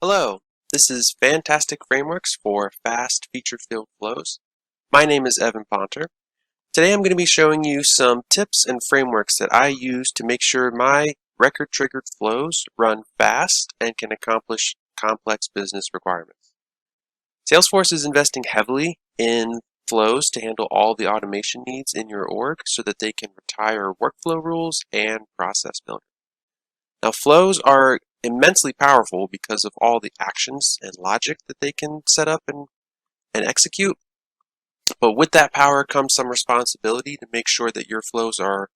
Hello, this is Fantastic Frameworks for Fast Feature-Filled Flows. My name is Evan Ponter. Today I'm going to be showing you some tips and frameworks that I use to make sure my record-triggered flows run fast and can accomplish complex business requirements. Salesforce is investing heavily in flows to handle all the automation needs in your org so that they can retire workflow rules and process builders. Now, flows are immensely powerful because of all the actions and logic that they can set up and execute. But with that power comes some responsibility to make sure that your flows are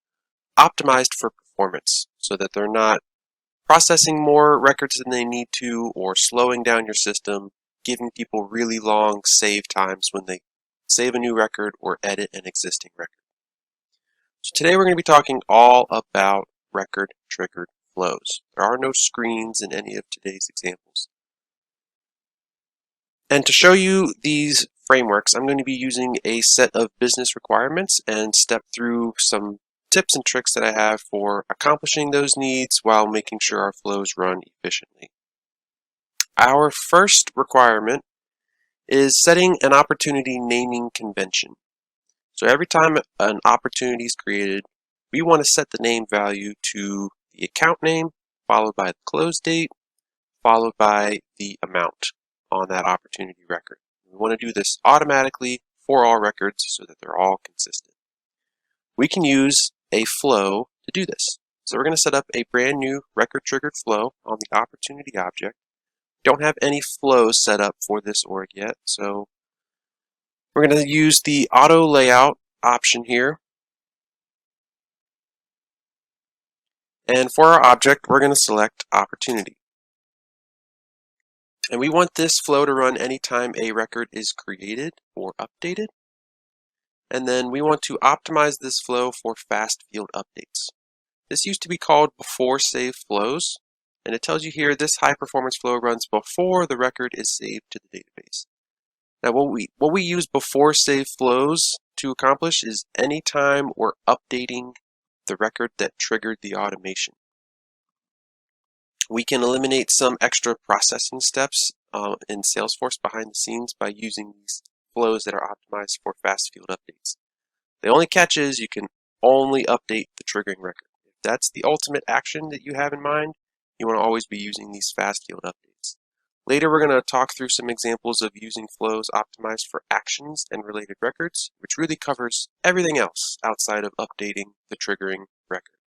optimized for performance so that they're not processing more records than they need to or slowing down your system, giving people really long save times when they save a new record or edit an existing record. So today we're going to be talking all about record-triggered flows. There are no screens in any of today's examples. And to show you these frameworks, I'm going to be using a set of business requirements and step through some tips and tricks that I have for accomplishing those needs while making sure our flows run efficiently. Our first requirement is setting an opportunity naming convention. So every time an opportunity is created, we want to set the name value to the account name, followed by the close date, followed by the amount on that opportunity record. We want to do this automatically for all records so that they're all consistent. We can use a flow to do this. So we're going to set up a brand new record-triggered flow on the opportunity object. Don't have any flows set up for this org yet, so we're going to use the auto layout option here. And for our object, we're going to select opportunity. And we want this flow to run anytime a record is created or updated. And then we want to optimize this flow for fast field updates. This used to be called before save flows, and it tells you here this high performance flow runs before the record is saved to the database. Now what we use before save flows to accomplish is anytime we're updating the record that triggered the automation. We can eliminate some extra processing steps in Salesforce behind the scenes by using these flows that are optimized for fast field updates. The only catch is you can only update the triggering record. If that's the ultimate action that you have in mind, you want to always be using these fast field updates. Later we're going to talk through some examples of using flows optimized for actions and related records, which really covers everything else outside of updating the triggering record.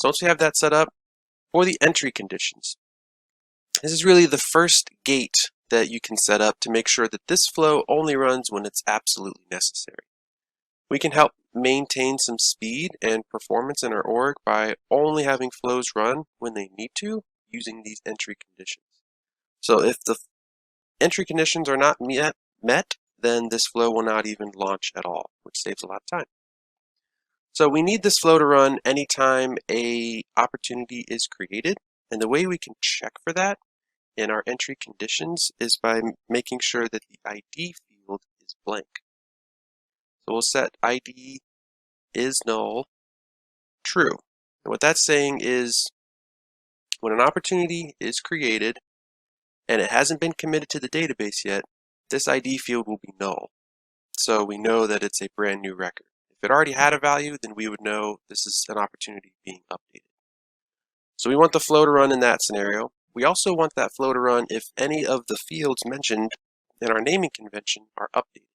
So once we have that set up, for the entry conditions, this is really the first gate that you can set up to make sure that this flow only runs when it's absolutely necessary. We can help maintain some speed and performance in our org by only having flows run when they need to using these entry conditions. So if the entry conditions are not met, then this flow will not even launch at all, which saves a lot of time. So we need this flow to run anytime a opportunity is created, and the way we can check for that in our entry conditions is by making sure that the ID field is blank. So we'll set ID is null true. And what that's saying is when an opportunity is created and it hasn't been committed to the database yet, this ID field will be null. So we know that it's a brand new record. If it already had a value, then we would know this is an opportunity being updated. So we want the flow to run in that scenario. We also want that flow to run if any of the fields mentioned in our naming convention are updated.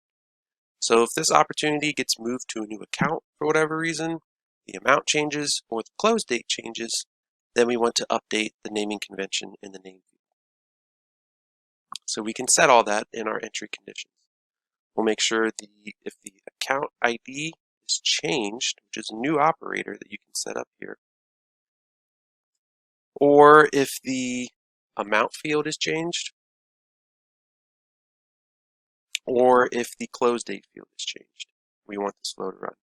So if this opportunity gets moved to a new account for whatever reason, the amount changes, or the close date changes, then we want to update the naming convention in the name field. So we can set all that in our entry conditions. We'll make sure if the account ID is changed, which is a new operator that you can set up here, or if the amount field is changed, or if the close date field is changed, we want this flow to run.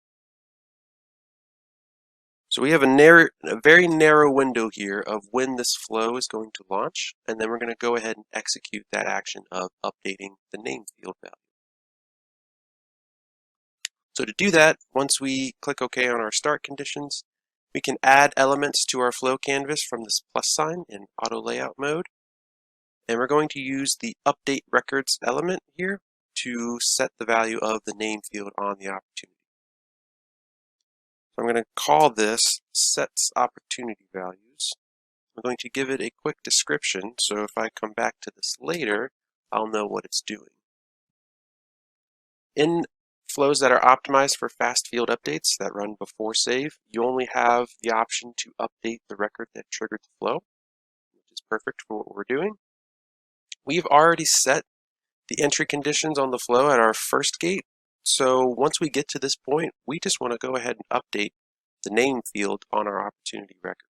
So we have a very narrow window here of when this flow is going to launch, and then we're going to go ahead and execute that action of updating the name field value. So to do that, once we click OK on our start conditions, we can add elements to our flow canvas from this plus sign in auto layout mode. and we're going to use the update records element here to set the value of the name field on the opportunity. So I'm going to call this sets opportunity values. I'm going to give it a quick description, so if I come back to this later, I'll know what it's doing. In flows that are optimized for fast field updates that run before save, you only have the option to update the record that triggered the flow, which is perfect for what we're doing. We've already set the entry conditions on the flow at our first gate, so once we get to this point, we just want to go ahead and update the name field on our opportunity record.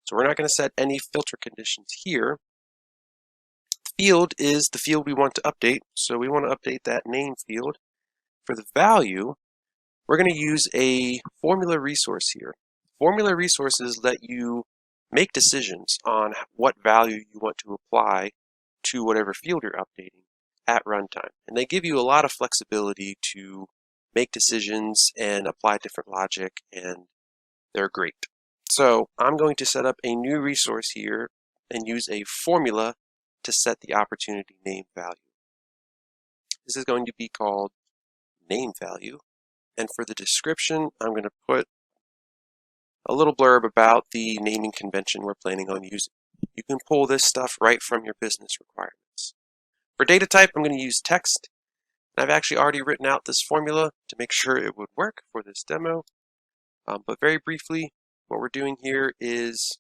So we're not going to set any filter conditions here. Field is the field we want to update, so we want to update that name field. For the value, we're going to use a formula resource here. Formula resources let you make decisions on what value you want to apply to whatever field you're updating at runtime. And they give you a lot of flexibility to make decisions and apply different logic, and they're great. So I'm going to set up a new resource here and use a formula to set the opportunity name value. This is going to be called name value. And for the description, I'm going to put a little blurb about the naming convention we're planning on using. You can pull this stuff right from your business requirements. For data type, I'm going to use text. I've actually already written out this formula to make sure it would work for this demo. But very briefly, what we're doing here is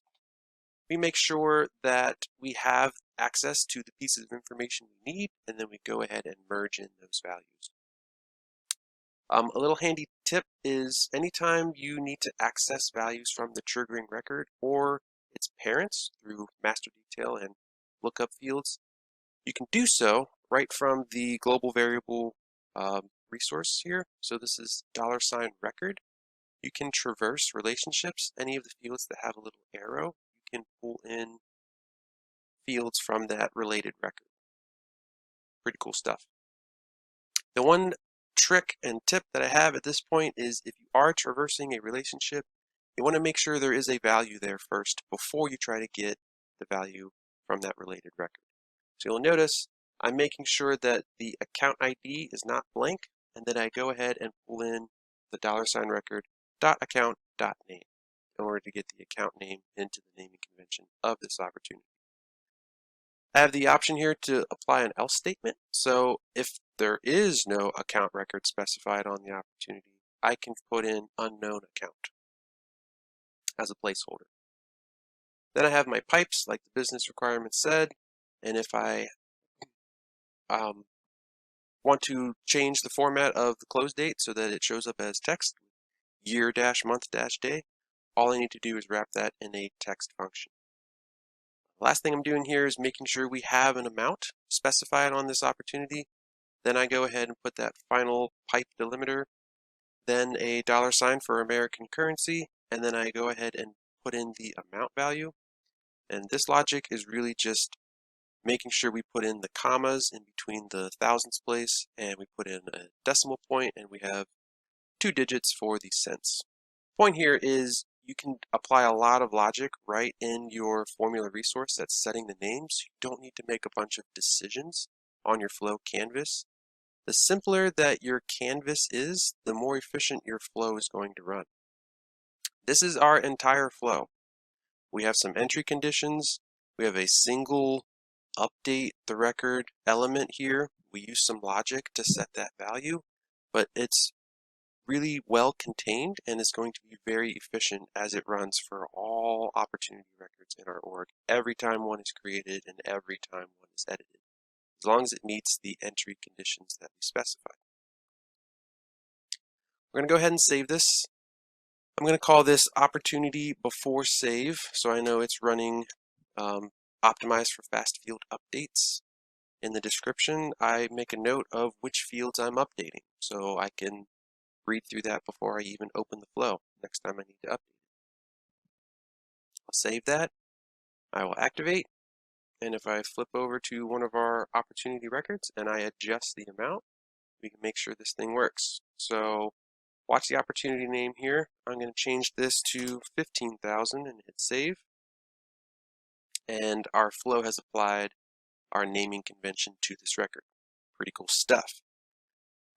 we make sure that we have access to the pieces of information we need, and then we go ahead and merge in those values. A little handy tip is anytime you need to access values from the triggering record or its parents through master detail and lookup fields, you can do so right from the global variable resource here. So this is $record. You can traverse relationships. Any of the fields that have a little arrow, you can pull in fields from that related record. Pretty cool stuff. The one trick and tip that I have at this point is if you are traversing a relationship, you want to make sure there is a value there first before you try to get the value from that related record. So you'll notice I'm making sure that the account ID is not blank, and then I go ahead and pull in the $record.account.name in order to get the account name into the naming convention of this opportunity. I have the option here to apply an else statement. So if there is no account record specified on the opportunity, I can put in unknown account as a placeholder. Then I have my pipes like the business requirement said, and if I want to change the format of the close date so that it shows up as text, year-month-day, all I need to do is wrap that in a text function. The last thing I'm doing here is making sure we have an amount specified on this opportunity. Then I go ahead and put that final pipe delimiter, then a $sign for American currency, and then I go ahead and put in the amount value. And this logic is really just making sure we put in the commas in between the thousands place, and we put in a decimal point, and we have 2 digits for the cents. Point here is you can apply a lot of logic right in your formula resource that's setting the names. You don't need to make a bunch of decisions on your flow canvas. The simpler that your canvas is, the more efficient your flow is going to run. This is our entire flow. We have some entry conditions. We have a single update the record element here. We use some logic to set that value, but it's really well contained and is going to be very efficient as it runs for all opportunity records in our org every time one is created and every time one is edited, as long as it meets the entry conditions that we specified. We're going to go ahead and save this. I'm going to call this opportunity before save, so I know it's running optimized for fast field updates. In the description, I make a note of which fields I'm updating, so I can read through that before I even open the flow next time I need to update it. I'll save that. I will activate, and if I flip over to one of our opportunity records and I adjust the amount, we can make sure this thing works. So watch the opportunity name here. I'm going to change this to 15,000 and hit save. And our flow has applied our naming convention to this record. Pretty cool stuff.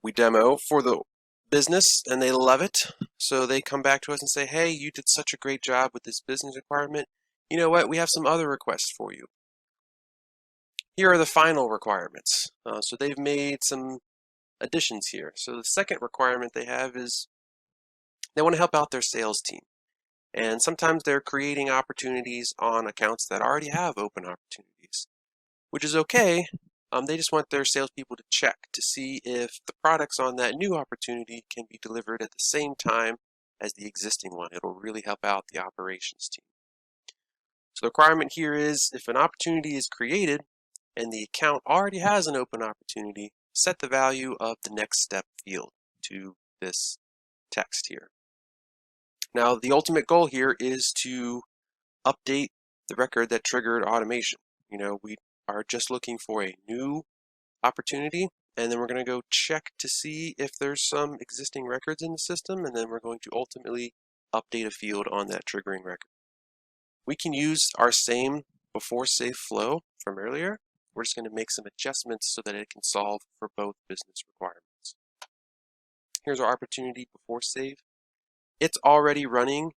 We demo for the business and they love it. So they come back to us and say, hey, you did such a great job with this business requirement. You know what? We have some other requests for you. Here are the final requirements. So they've made some additions here. So the second requirement they have is they want to help out their sales team. And sometimes they're creating opportunities on accounts that already have open opportunities, which is okay. They just want their salespeople to check to see if the products on that new opportunity can be delivered at the same time as the existing one. It'll really help out the operations team. So the requirement here is if an opportunity is created and the account already has an open opportunity, set the value of the next step field to this text here. Now, the ultimate goal here is to update the record that triggered automation. We are just looking for a new opportunity, and then we're going to go check to see if there's some existing records in the system, and then we're going to ultimately update a field on that triggering record. We can use our same before save flow from earlier. We're just going to make some adjustments so that it can solve for both business requirements. Here's our opportunity before save. It's already running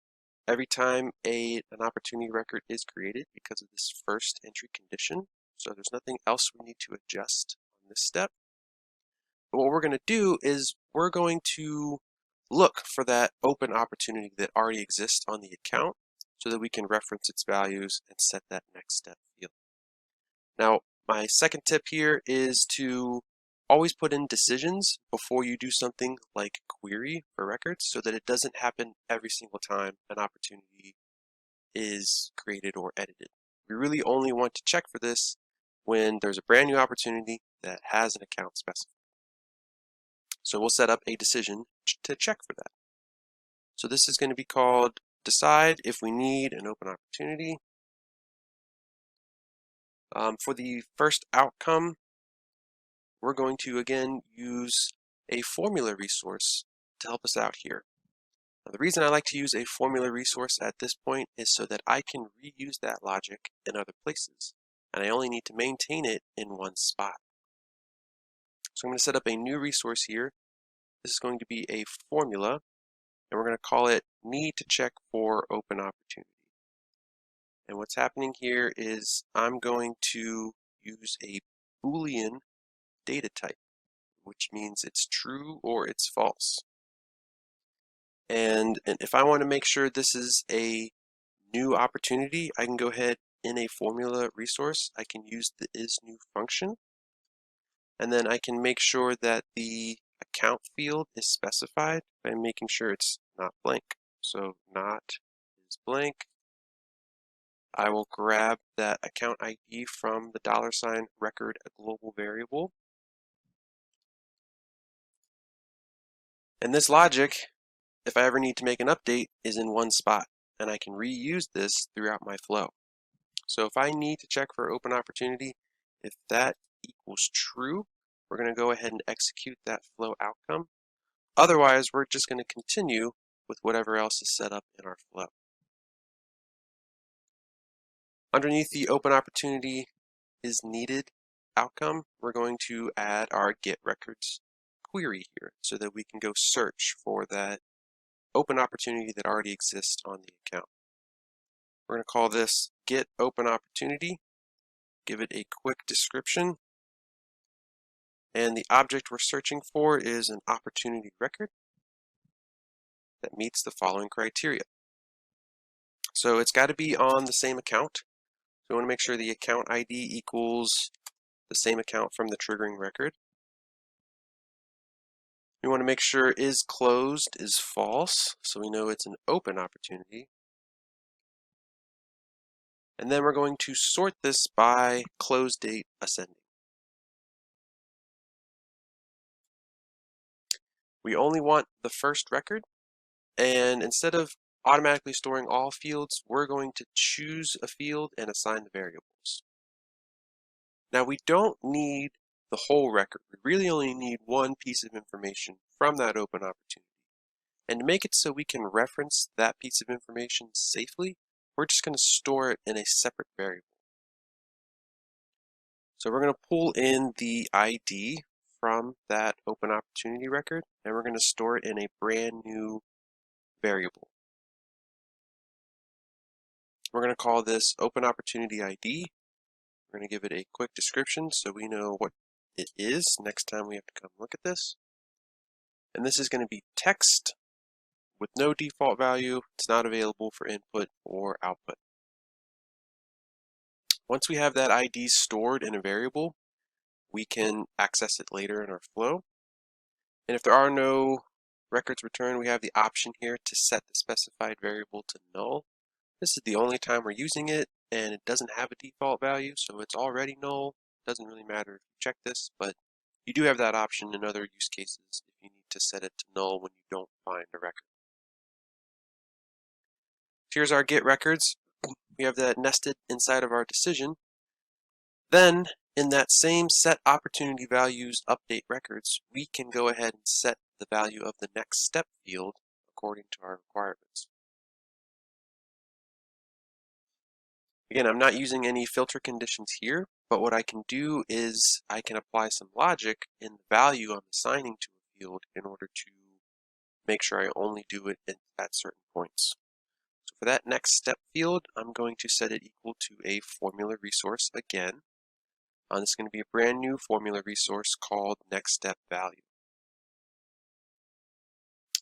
every time an opportunity record is created because of this first entry condition. So there's nothing else we need to adjust on this step. But what we're going to do is we're going to look for that open opportunity that already exists on the account so that we can reference its values and set that next step field. Now, my second tip here is to always put in decisions before you do something like query for records so that it doesn't happen every single time an opportunity is created or edited. We really only want to check for this when there's a brand new opportunity that has an account specified. So we'll set up a decision to check for that. So this is going to be called decide if we need an open opportunity. For the first outcome, we're going to again use a formula resource to help us out here. Now, the reason I like to use a formula resource at this point is so that I can reuse that logic in other places, and I only need to maintain it in one spot. So I'm going to set up a new resource here. This is going to be a formula, and we're going to call it need to check for open opportunity. And what's happening here is I'm going to use a Boolean data type, which means it's true or it's false. And if I want to make sure this is a new opportunity, I can go ahead in a formula resource. I can use the isNew function, and then I can make sure that the account field is specified by making sure it's not blank. So not is blank. I will grab that account ID from the $ record a global variable. And this logic, if I ever need to make an update, is in one spot, and I can reuse this throughout my flow. So if I need to check for open opportunity, if that equals true, we're going to go ahead and execute that flow outcome. Otherwise, we're just going to continue with whatever else is set up in our flow. Underneath the open opportunity is needed outcome, we're going to add our get records query here so that we can go search for that open opportunity that already exists on the account. We're going to call this get open opportunity, give it a quick description, and the object we're searching for is an opportunity record that meets the following criteria. So it's got to be on the same account. So we want to make sure the account ID equals the same account from the triggering record. We want to make sure is closed is false, so we know it's an open opportunity. And then we're going to sort this by close date ascending. We only want the first record, and instead of automatically storing all fields, we're going to choose a field and assign the variables. Now we don't need the whole record. We really only need one piece of information from that open opportunity. And to make it so we can reference that piece of information safely, we're just going to store it in a separate variable. So we're going to pull in the ID from that open opportunity record, and we're going to store it in a brand new variable. We're going to call this open opportunity ID. We're going to give it a quick description so we know what it is next time we have to come look at this. And this is going to be text with no default value. It's not available for input or output. Once we have that ID stored in a variable, we can access it later in our flow. And if there are no records returned, we have the option here to set the specified variable to null. This is the only time we're using it, and it doesn't have a default value, so it's already null. Doesn't really matter if you check this, but you do have that option in other use cases if you need to set it to null when you don't find a record. Here's our get records. We have that nested inside of our decision. Then, in that same set opportunity values update records, we can go ahead and set the value of the next step field according to our requirements. Again, I'm not using any filter conditions here, but what I can do is I can apply some logic in the value I'm assigning to a field in order to make sure I only do it at certain points. So for that next step field, I'm going to set it equal to a formula resource again. This is going to be a brand new formula resource called next step value.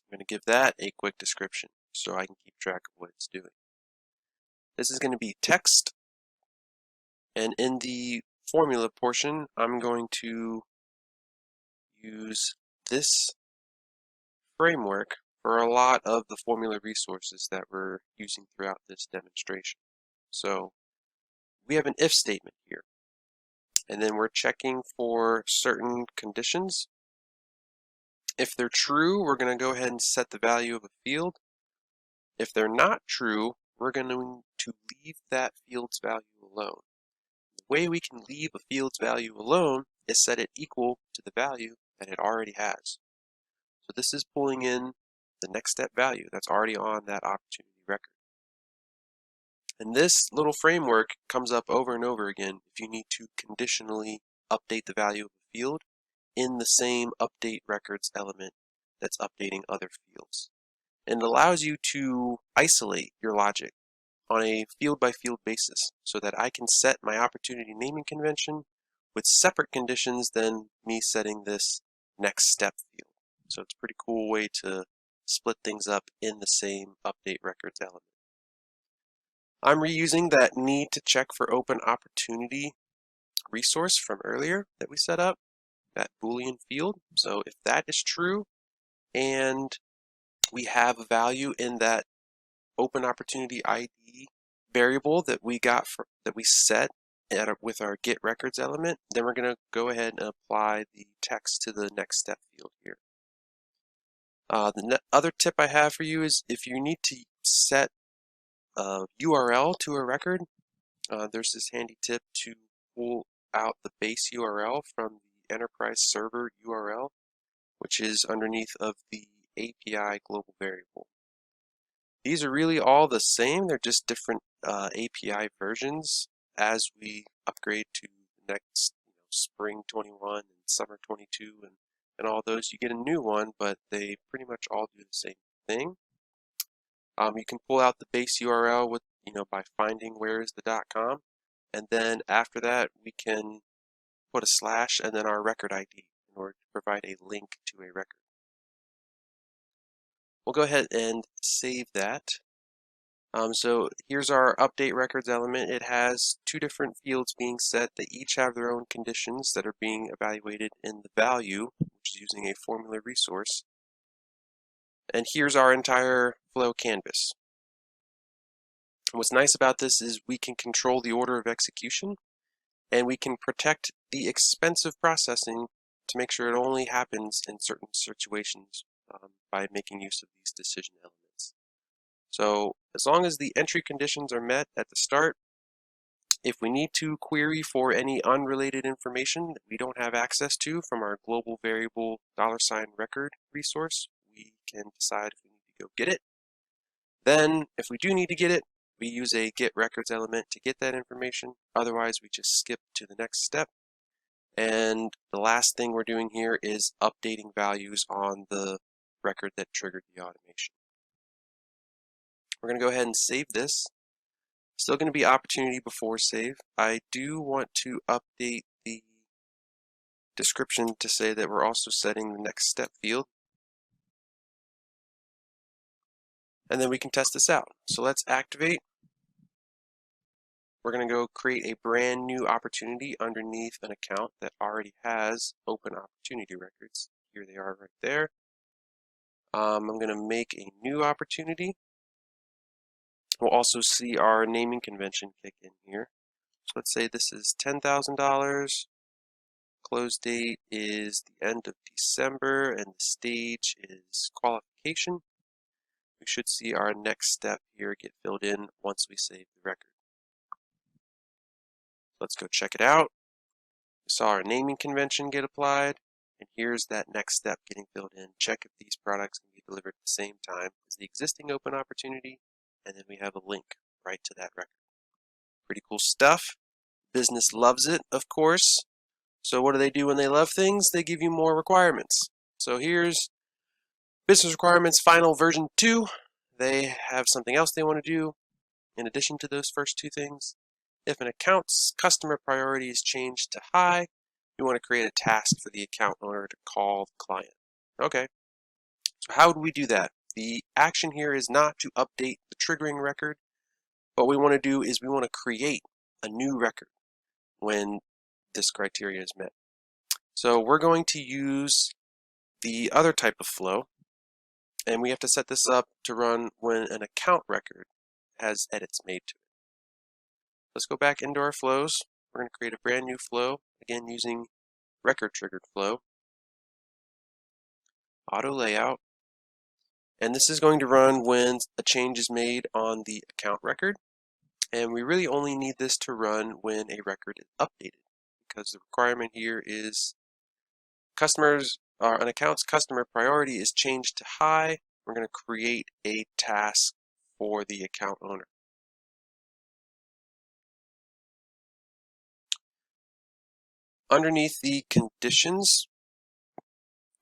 I'm going to give that a quick description so I can keep track of what it's doing. This is going to be text, and in the formula portion, I'm going to use this framework for a lot of the formula resources that we're using throughout this demonstration. So we have an if statement here, and then we're checking for certain conditions. If they're true, we're going to go ahead and set the value of a field. If they're not true, we're going to leave that field's value alone. The way we can leave a field's value alone is set it equal to the value that it already has. So this is pulling in the next step value that's already on that opportunity record. And this little framework comes up over and over again if you need to conditionally update the value of a field in the same update records element that's updating other fields. And it allows you to isolate your logic on a field-by-field basis so that I can set my opportunity naming convention with separate conditions than me setting this next step field. So it's a pretty cool way to split things up in the same update records element. I'm reusing that need to check for open opportunity resource from earlier that we set up, that Boolean field. So if that is true and we have a value in that open opportunity ID variable that we got that we set with our get records element, then we're going to go ahead and apply the text to the next step field here. The other tip I have for you is if you need to set a URL to a record, there's this handy tip to pull out the base URL from the enterprise server URL, which is underneath of the API global variable. These are really all the same, they're just different API versions as we upgrade to the next spring 21 and summer 22 and all those. You get a new one, but they pretty much all do the same thing. You can pull out the base URL with by finding where is the .com, and then after that we can put a slash and then our record ID in order to provide a link to a record. We'll go ahead and save that. So here's our update records element. It has two different fields being set. They each have their own conditions that are being evaluated in the value, which is using a formula resource. And here's our entire flow canvas. And what's nice about this is we can control the order of execution, and we can protect the expensive processing to make sure it only happens in certain situations by making use of these decision elements. So as long as the entry conditions are met at the start, if we need to query for any unrelated information that we don't have access to from our global variable $record resource, we can decide if we need to go get it. Then if we do need to get it, we use a get records element to get that information. Otherwise, we just skip to the next step And the last thing we're doing here is updating values on the record that triggered the automation. We're going to go ahead and save this. Still going to be opportunity before save. I do want to update the description to say that we're also setting the next step field. And then we can test this out. So let's activate. We're going to go create a brand new opportunity underneath an account that already has open opportunity records. Here they are right there. I'm going to make a new opportunity. We'll also see our naming convention kick in here. So let's say this is $10,000. Close date is the end of December and the stage is qualification. We should see our next step here get filled in once we save the record. Let's go check it out. We saw our naming convention get applied, and here's that next step getting filled in. Check if these products can be delivered at the same time as the existing open opportunity, and then we have a link right to that record. Pretty cool stuff. Business loves it, of course. So what do they do when they love things? They give you more requirements. So here's Business Requirements Final version 2. They have something else they want to do in addition to those first two things. If an account's customer priority is changed to high, you want to create a task for the account owner to call the client. Okay, so how do we do that? The action here is not to update the triggering record. What we want to do is we want to create a new record when this criteria is met. So we're going to use the other type of flow, and we have to set this up to run when an account record has edits made to it. Let's go back into our flows. We're going to create a brand new flow, again using record triggered flow, auto layout, and this is going to run when a change is made on the account record, and we really only need this to run when a record is updated, because the requirement here is an account's customer priority is changed to high. We're going to create a task for the account owner. Underneath the conditions,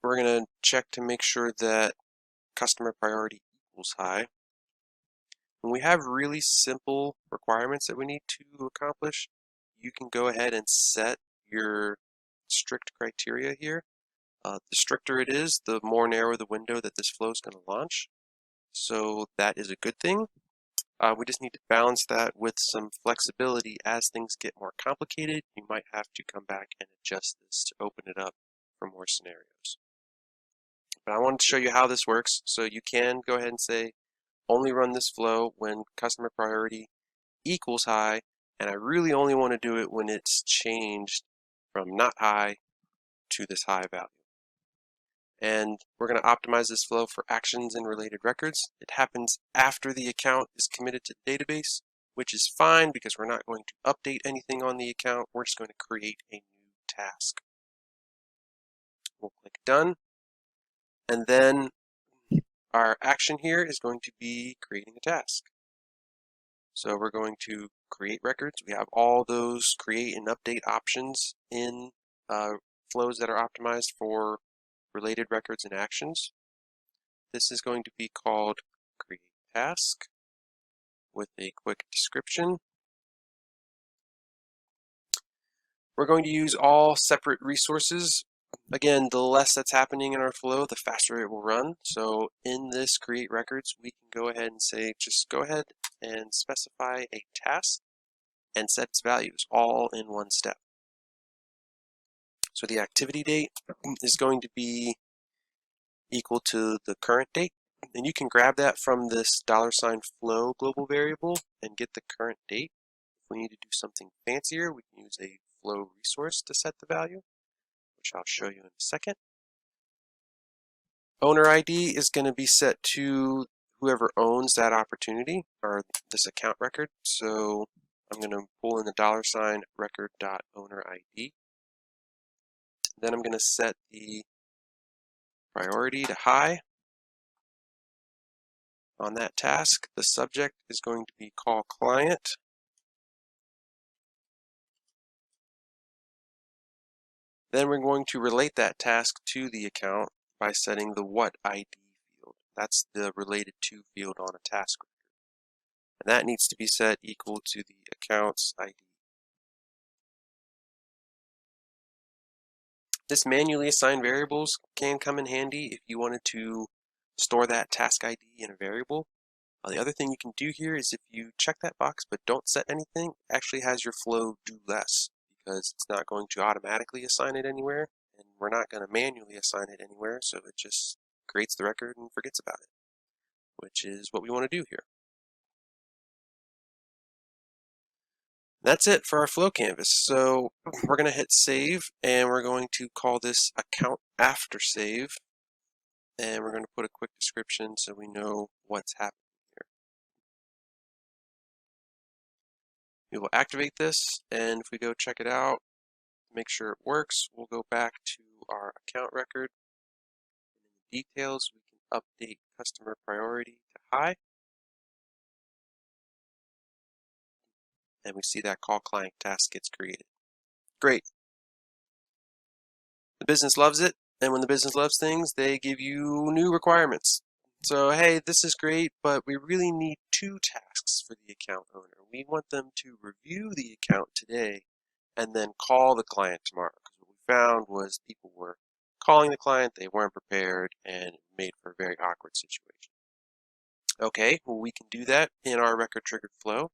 we're going to check to make sure that customer priority equals high. When we have really simple requirements that we need to accomplish, you can go ahead and set your strict criteria here. The stricter it is, the more narrow the window that this flow is going to launch. So that is a good thing. We just need to balance that with some flexibility. As things get more complicated, you might have to come back and adjust this to open it up for more scenarios. But I wanted to show you how this works. So you can go ahead and say, only run this flow when customer priority equals high, and I really only want to do it when it's changed from not high to this high value. And we're going to optimize this flow for actions and related records. It happens after the account is committed to the database, which is fine because we're not going to update anything on the account. We're just going to create a new task. We'll click Done. And then our action here is going to be creating a task. So we're going to create records. We have all those create and update options in flows that are optimized for related records and actions. This is going to be called create task with a quick description. We're going to use all separate resources. Again, the less that's happening in our flow, the faster it will run. So in this create records, we can go ahead and say, just go ahead and specify a task and set its values all in one step. So the activity date is going to be equal to the current date. And you can grab that from this $flow global variable and get the current date. If we need to do something fancier, we can use a flow resource to set the value, which I'll show you in a second. Owner ID is going to be set to whoever owns that opportunity or this account record. So I'm going to pull in the $record.ownerID. Then I'm going to set the priority to high on that task. The subject is going to be call client. Then we're going to relate that task to the account by setting the what ID field. That's the related to field on a task record. And that needs to be set equal to the account's ID. This manually assigned variables can come in handy if you wanted to store that task ID in a variable. The other thing you can do here is if you check that box but don't set anything, it actually has your flow do less because it's not going to automatically assign it anywhere, and we're not going to manually assign it anywhere, so it just creates the record and forgets about it, which is what we want to do here. That's it for our flow canvas. So we're going to hit save, and we're going to call this account after save, and we're going to put a quick description so we know what's happening here. We will activate this, and if we go check it out, make sure it works, we'll go back to our account record. And in the details, we can update customer priority to high. And we see that call client task gets created. Great. The business loves it, and when the business loves things, they give you new requirements. So, hey, this is great, but we really need 2 tasks for the account owner. We want them to review the account today and then call the client tomorrow. Because what we found was people were calling the client, they weren't prepared, and it made for a very awkward situation. Okay, well, we can do that in our record triggered flow.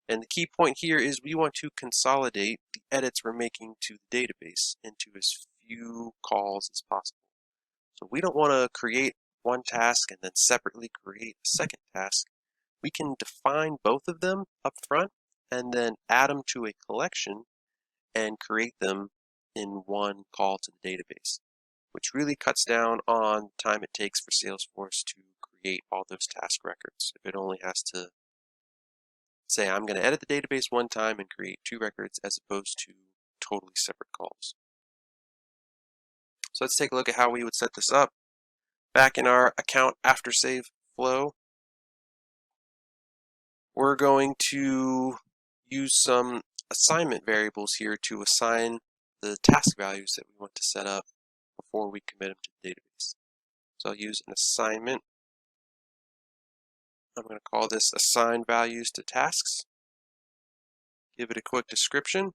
And the key point here is we want to consolidate the edits we're making to the database into as few calls as possible. So we don't want to create one task and then separately create a second task. We can define both of them up front and then add them to a collection and create them in one call to the database, which really cuts down on time it takes for Salesforce to create all those task records. If it only has to say, I'm going to edit the database one time and create 2 records as opposed to totally separate calls. So let's take a look at how we would set this up. Back in our account after save flow, we're going to use some assignment variables here to assign the task values that we want to set up before we commit them to the database. So I'll use an assignment. I'm going to call this assign values to tasks. Give it a quick description.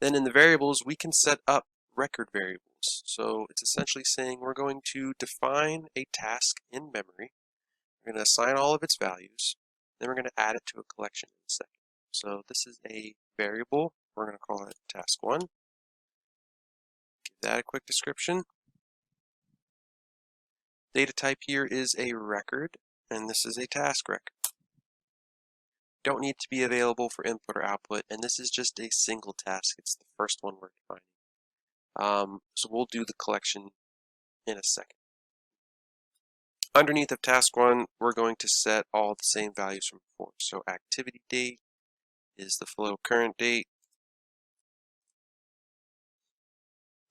Then in the variables, we can set up record variables. So it's essentially saying we're going to define a task in memory. We're going to assign all of its values. Then we're going to add it to a collection in a second. So this is a variable. We're going to call it task1. Give that a quick description. Data type here is a record, and this is a task record. Don't need to be available for input or output, and this is just a single task. It's the first one we're defining. So we'll do the collection in a second. Underneath of task 1, we're going to set all the same values from before. So activity date is the flow current date.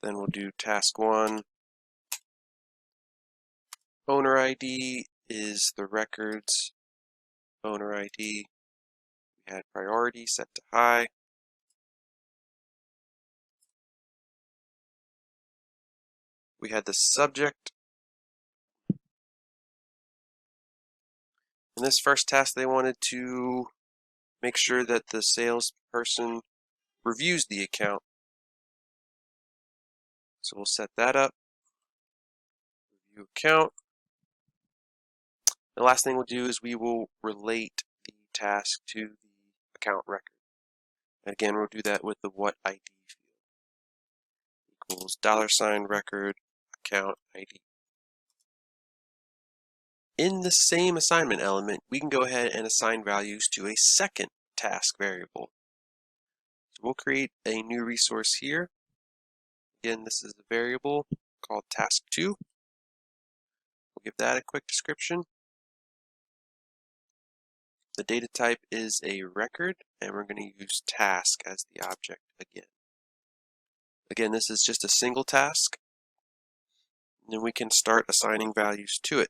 Then we'll do task 1. Owner ID is the records owner ID. We had priority set to high. We had the subject. In this first task, they wanted to make sure that the salesperson reviews the account. So we'll set that up. Review account. The last thing we'll do is we will relate the task to the account record. And again, we'll do that with the what ID field. Equals $record account ID. In the same assignment element, we can go ahead and assign values to a second task variable. So we'll create a new resource here. Again, this is a variable called task2. We'll give that a quick description. The data type is a record, and we're going to use task as the object again. Again, this is just a single task. And then we can start assigning values to it.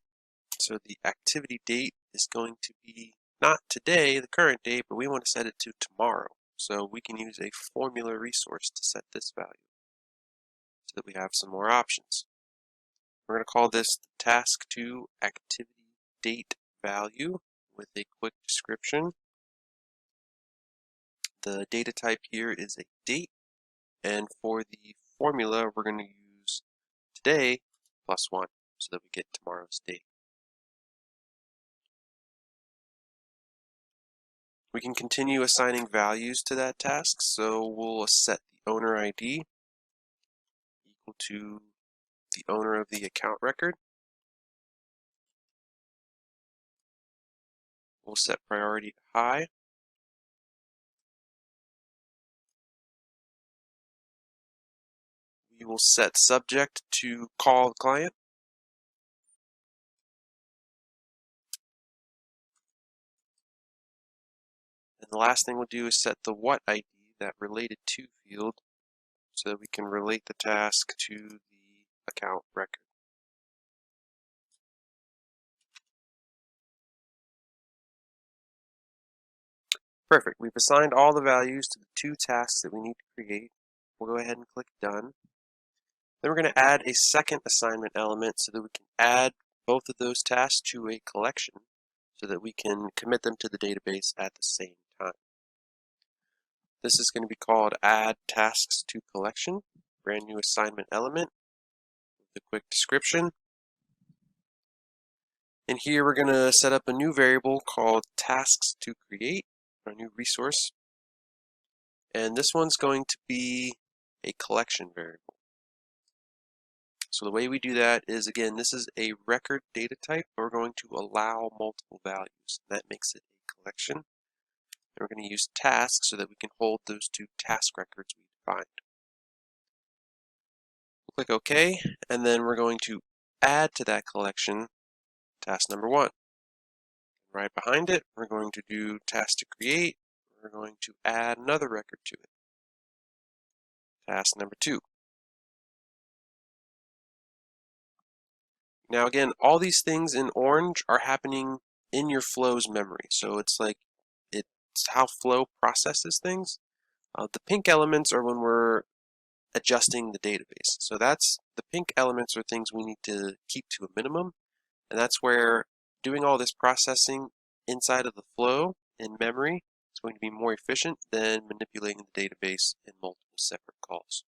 So the activity date is going to be not today, the current date, but we want to set it to tomorrow. So we can use a formula resource to set this value so that we have some more options. We're going to call this the task2 activity date value with a quick description. The data type here is a date, and for the formula we're going to use today plus 1 so that we get tomorrow's date. We can continue assigning values to that task, so we'll set the owner ID equal to the owner of the account record. We'll set priority to high. We will set subject to call the client. And the last thing we'll do is set the what ID, that related to field, so that we can relate the task to the account record. Perfect. We've assigned all the values to the two tasks that we need to create. We'll go ahead and click Done. Then we're going to add a second assignment element so that we can add both of those tasks to a collection so that we can commit them to the database at the same time. This is going to be called Add Tasks to Collection, brand new assignment element with a quick description. And here we're going to set up a new variable called Tasks to Create, our new resource. And this one's going to be a collection variable. So the way we do that is, again, this is a record data type, but we're going to allow multiple values. That makes it a collection. And we're going to use tasks so that we can hold those two task records we defined. We'll click OK, and then we're going to add to that collection task number 1. Right behind it, we're going to do task to create. We're going to add another record to it. Task number 2. Now again, all these things in orange are happening in your flow's memory. So it's like it's how flow processes things. The pink elements are when we're adjusting the database. So the pink elements are things we need to keep to a minimum. And that's where doing all this processing inside of the flow in memory is going to be more efficient than manipulating the database in multiple separate calls.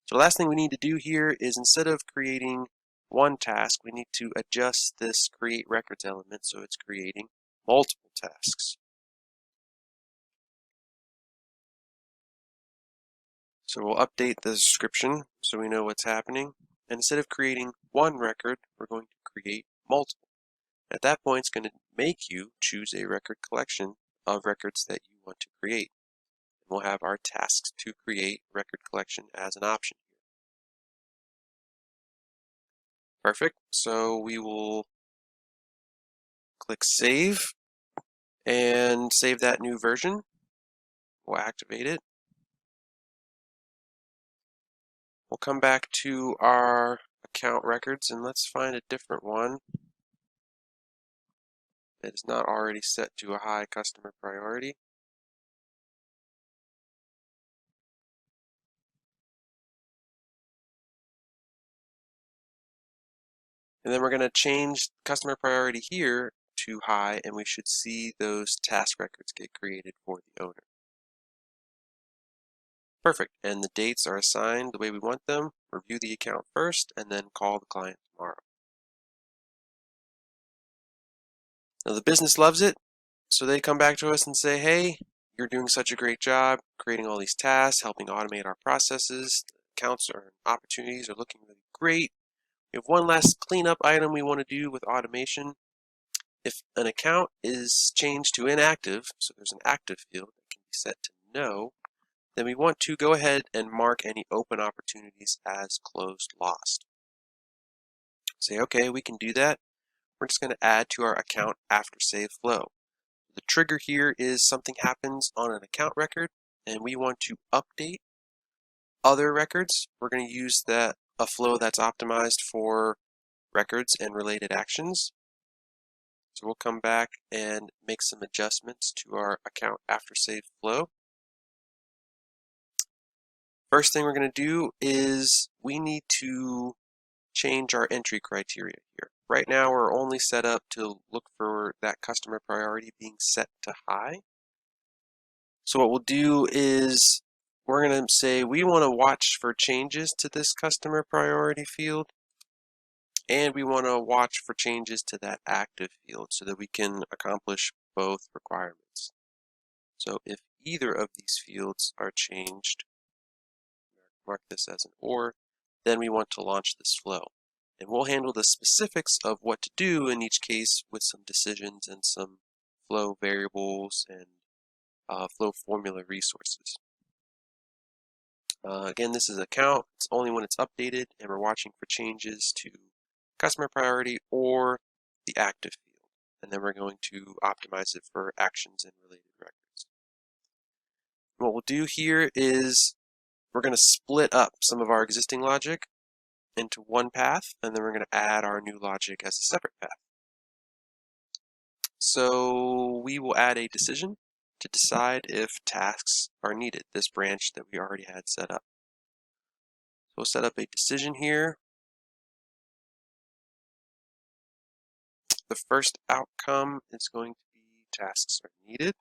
So the last thing we need to do here is, instead of creating one task, we need to adjust this create records element so it's creating multiple tasks. So we'll update the description so we know what's happening. And instead of creating one record, we're going to create multiple. At that point, it's going to make you choose a record collection of records that you want to create. And we'll have our tasks to create record collection as an option. Perfect. So we will click Save and save that new version. We'll activate it. We'll come back to our account records and let's find a different one that is not already set to a high customer priority. And then we're going to change customer priority here to high, and we should see those task records get created for the owner. Perfect, and the dates are assigned the way we want them. Review the account first, and then call the client tomorrow. Now the business loves it, so they come back to us and say, hey, you're doing such a great job creating all these tasks, helping automate our processes. The accounts or opportunities are looking really great. We have one last cleanup item we want to do with automation. If an account is changed to inactive, so there's an active field that can be set to no, then we want to go ahead and mark any open opportunities as closed lost. Say, okay, we can do that. We're just going to add to our account after save flow. The trigger here is something happens on an account record, and we want to update other records. We're going to use a flow that's optimized for records and related actions. So we'll come back and make some adjustments to our account after save flow. First thing we're going to do is we need to change our entry criteria here. Right now we're only set up to look for that customer priority being set to high. So what we'll do is we're going to say we want to watch for changes to this customer priority field, and we want to watch for changes to that active field so that we can accomplish both requirements. So if either of these fields are changed, mark this as an OR, then we want to launch this flow. And we'll handle the specifics of what to do in each case with some decisions and some flow variables and flow formula resources. Again, this is a count. It's only when it's updated and we're watching for changes to customer priority or the active field. And then we're going to optimize it for actions and related records. What we'll do here is we're going to split up some of our existing logic into one path, and then we're going to add our new logic as a separate path. So we will add a decision to decide if tasks are needed, this branch that we already had set up. So we'll set up a decision here. The first outcome is going to be tasks are needed.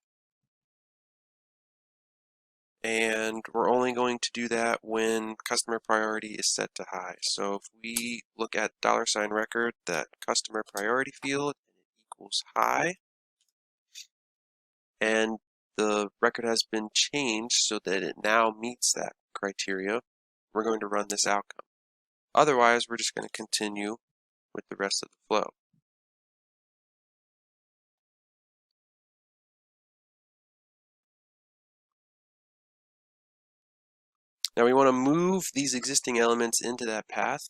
And we're only going to do that when customer priority is set to high. So if we look at $record, that customer priority field, and it equals high, and the record has been changed so that it now meets that criteria, we're going to run this outcome. Otherwise, we're just going to continue with the rest of the flow. Now we want to move these existing elements into that path.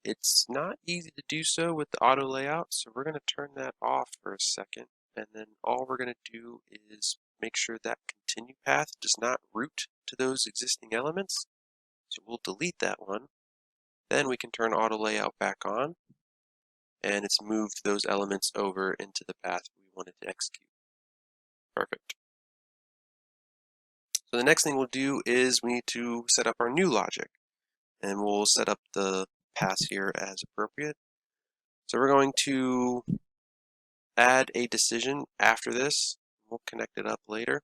It's not easy to do so with the auto layout, so we're going to turn that off for a second, and then all we're going to do is make sure that continue path does not route to those existing elements. So we'll delete that one. Then we can turn auto layout back on, and it's moved those elements over into the path we wanted to execute. Perfect. So the next thing we'll do is we need to set up our new logic, and we'll set up the paths here as appropriate. So we're going to add a decision after this. We'll connect it up later.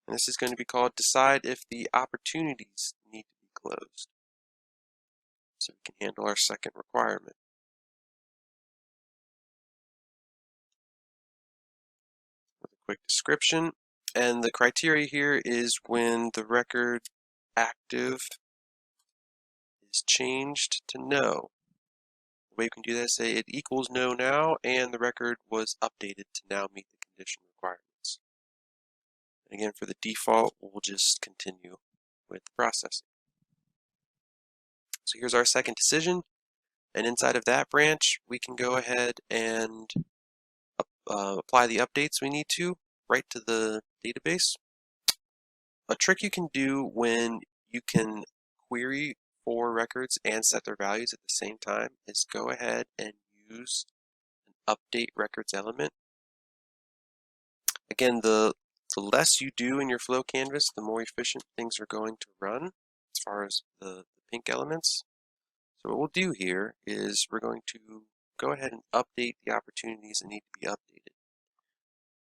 And this is going to be called decide if the opportunities need to be closed. So we can handle our second requirement. With a quick description. And the criteria here is when the record active is changed to no. The way you can do that is say it equals no now, and the record was updated to now meet the condition requirements. And again, for the default, we'll just continue with the processing. So here's our second decision, and inside of that branch, we can go ahead and apply the updates we need to right to the database. A trick you can do when you can query for records and set their values at the same time is go ahead and use an update records element. Again, the less you do in your flow canvas, the more efficient things are going to run as far as the pink elements. So what we'll do here is we're going to go ahead and update the opportunities that need to be updated.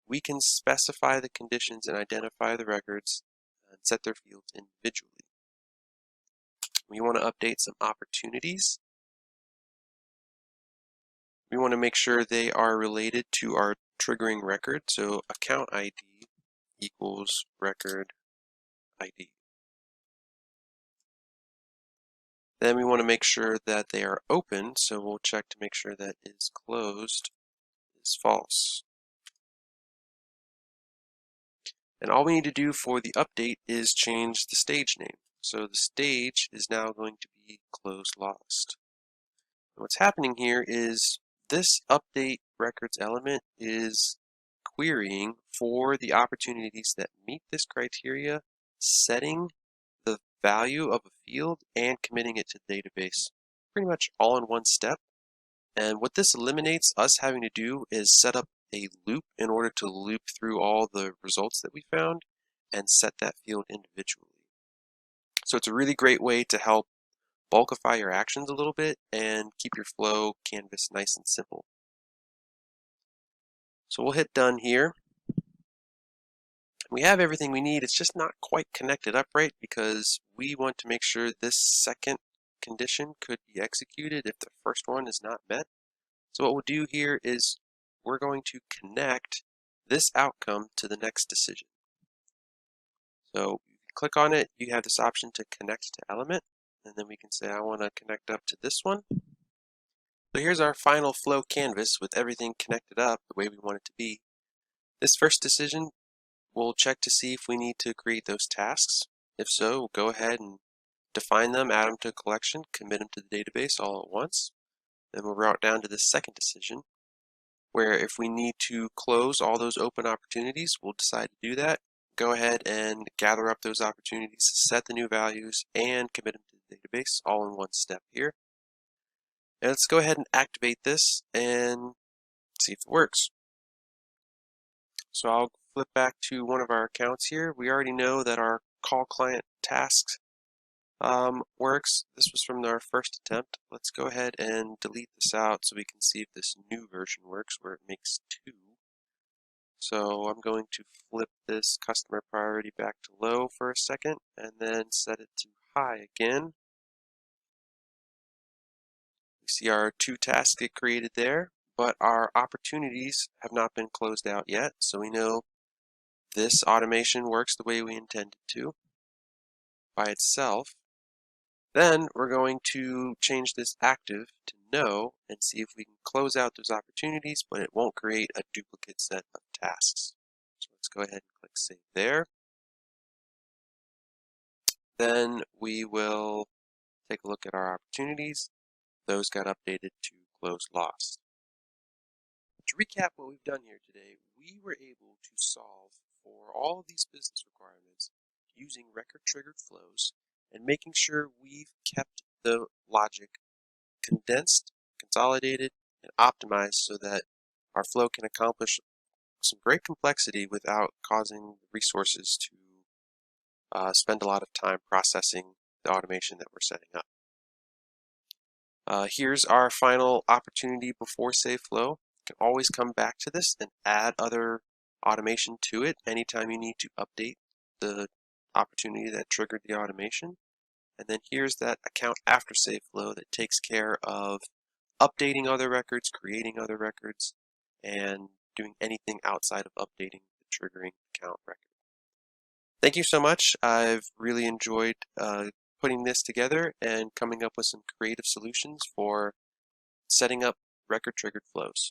We can specify the conditions and identify the records and set their fields individually. We want to update some opportunities. We want to make sure they are related to our triggering record. So account ID equals record ID. Then we want to make sure that they are open. So we'll check to make sure that is closed is false. And all we need to do for the update is change the stage name. So the stage is now going to be closed lost. And what's happening here is this update records element is querying for the opportunities that meet this criteria, setting the value of a field and committing it to the database pretty much all in one step. And what this eliminates us having to do is set up a loop in order to loop through all the results that we found and set that field individually. So it's a really great way to help bulkify your actions a little bit and keep your flow canvas nice and simple. So we'll hit done here. We have everything we need. It's just not quite connected up right because we want to make sure this second condition could be executed if the first one is not met. So what we'll do here is we're going to connect this outcome to the next decision. So you click on it, you have this option to connect to element, and then we can say I want to connect up to this one. So here's our final flow canvas with everything connected up the way we want it to be. This first decision, we'll check to see if we need to create those tasks. If so, we'll go ahead and define them, add them to a collection, commit them to the database all at once. Then we'll route down to the second decision, where if we need to close all those open opportunities, we'll decide to do that. Go ahead and gather up those opportunities, set the new values, and commit them to the database all in one step here. And let's go ahead and activate this and see if it works. So I'll flip back to one of our accounts here. We already know that our call client tasks works. This was from our first attempt. Let's go ahead and delete this out so we can see if this new version works where it makes 2. So I'm going to flip this customer priority back to low for a second and then set it to high again. We see our 2 tasks get created there, but our opportunities have not been closed out yet, so we know this automation works the way we intended to by itself. Then we're going to change this active to no and see if we can close out those opportunities, but it won't create a duplicate set of tasks. So let's go ahead and click save there. Then we will take a look at our opportunities. Those got updated to close lost. To recap what we've done here today, we were able to solve for all of these business requirements using record-triggered flows and making sure we've kept the logic condensed, consolidated, and optimized so that our flow can accomplish some great complexity without causing resources to spend a lot of time processing the automation that we're setting up. Here's our final opportunity before save flow. You can always come back to this and add other automation to it anytime you need to update the opportunity that triggered the automation. And then here's that account after save flow that takes care of updating other records, creating other records, and doing anything outside of updating the triggering account record. Thank you so much. I've really enjoyed putting this together and coming up with some creative solutions for setting up record-triggered flows.